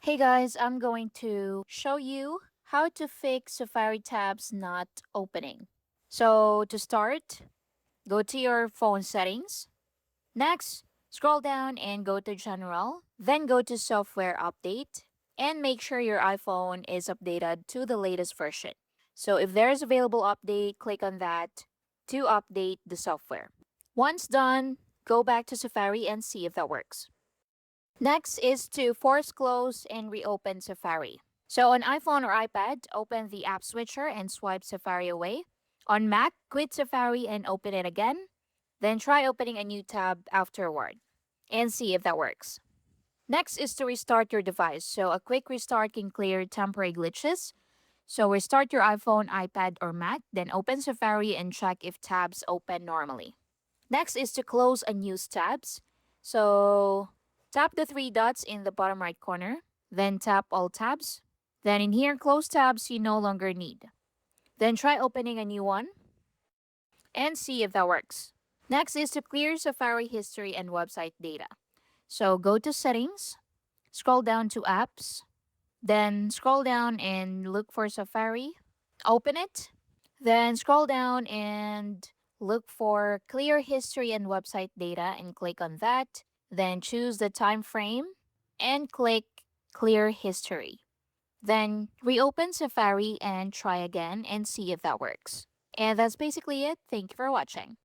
Hey guys, I'm going to show you how to fix Safari tabs not opening. So to start, go to your phone settings. Next, scroll down and go to General. Then go to Software Update and make sure your iPhone is updated to the latest version. So if there is available update, click on that to update the software. Once done, go back to Safari and see if that works. Next is to force close and reopen Safari. So on iPhone or iPad, open the app switcher and swipe Safari away. On Mac, quit Safari and open it again. Then try opening a new tab afterward and see if that works. Next is to restart your device. So a quick restart can clear temporary glitches. So restart your iPhone, iPad, or Mac, then open Safari and check if tabs open normally. Next is to close unused tabs. So tap the three dots in the bottom right corner, then tap all tabs. Then in here, close tabs you no longer need. Then try opening a new one and see if that works. Next is to clear Safari history and website data. So go to settings, scroll down to apps, then scroll down and look for Safari, open it, then scroll down and look for clear history and website data and click on that. Then choose the time frame and click clear history. Then reopen Safari and try again and see if that works. And that's basically it. Thank you for watching.